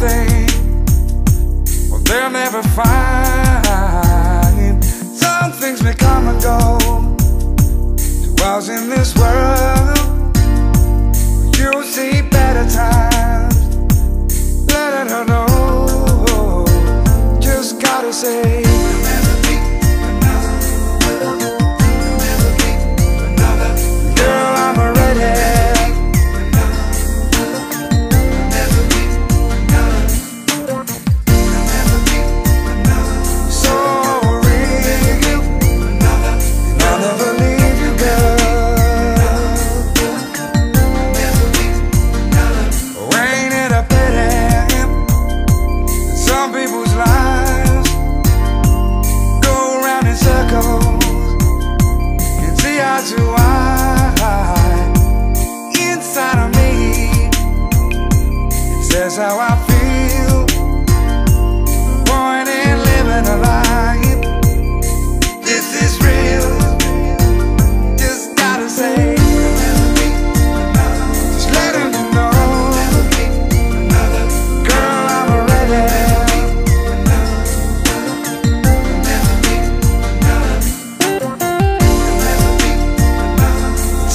say, well, they'll never find. Some things may come and go. To us in this world, you'll see better times. Let her know. Just gotta say, girl, I'm ready. So real, I'll never leave you, girl. Ain't it a pity some people's lives go round in circles? Can see eye to eye. Inside of me, it says how I feel. Point in living a life. This is real. Just gotta say, just letting you know, girl, I'm ready.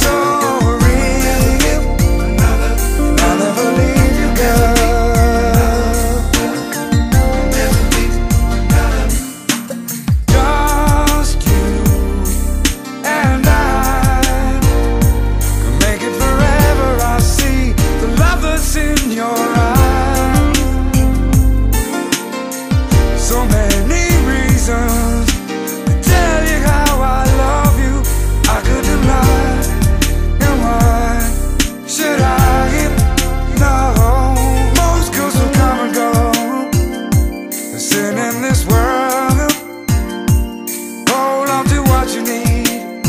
So real, I'll never leave you, girl. Just you and I can make it forever. I see the love that's in your eyes. So many reasons to tell you how I love you. I couldn't lie, and why should I? No, most girls will come and go. They're sin in this world. Hold on to what you need.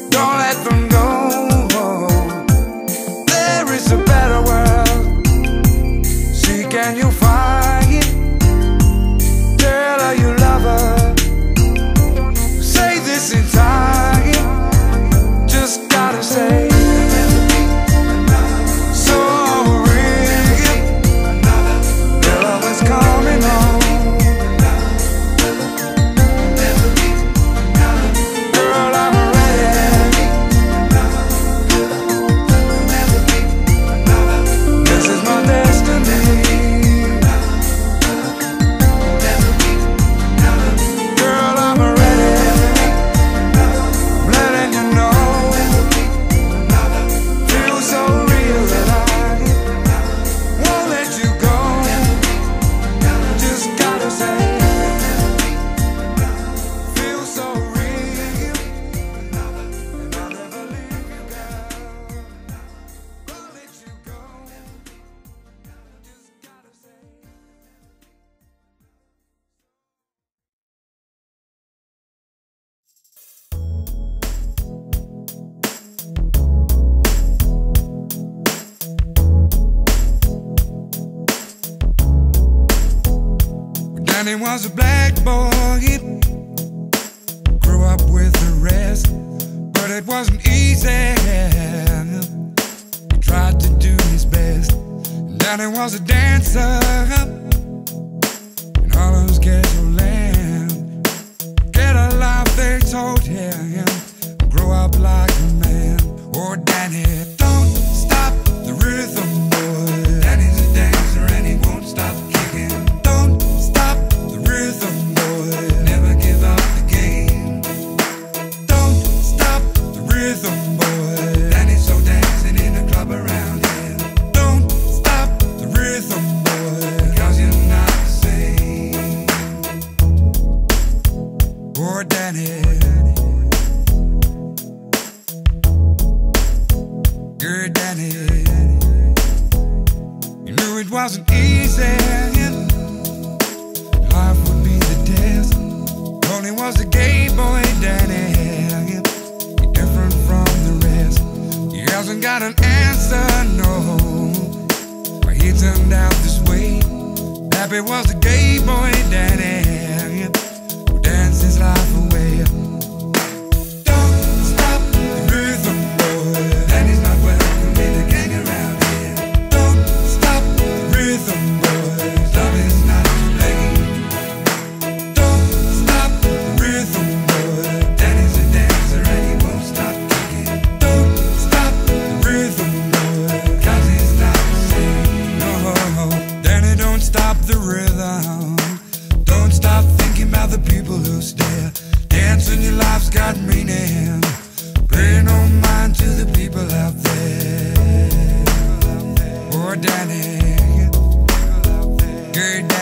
Don't let them go. There is a better world. Seek and you'll find it. Tell her you love her. Say this in time. Just gotta say, so real. Your love is coming home. Girl, I'm ready. This is my destiny. Girl, I'm ready. I'm letting you know. Feel so real that I won't let you go. Just gotta say, feel so real, and I'll never leave you, girl. Won't let you go. Just gotta say. Danny was a black boy, grew up with the rest, but it wasn't easy. He tried to do his best. Danny was a dancer in Harlem's ghetto land. Get a life, they told him, grow up like a man. Oh, Danny, don't stop the rhythm, boy. Danny's a dancer and he won't stop kicking. Don't stop the rhythm, boy. Never give up the game. Don't stop the rhythm, boy. Danny's so dancing in a club around here. Don't stop the rhythm, boy, because you're not the same. Poor Danny. Good Danny. You knew it wasn't easy. Life would be the test. Only was a gay boy, Danny. Different from the rest. He hasn't got an answer, no. Why he turned out this way. Happy was a gay boy, Danny, who danced his life away. Don't stop the rhythm, boy. Danny's not welcome in a gang around here. Don't stop the rhythm, boy. stop the rhythm. Don't stop thinking about the people who stare. Dancing, your life's got meaning. Pay no mind to the people out there. Oh, Danny, good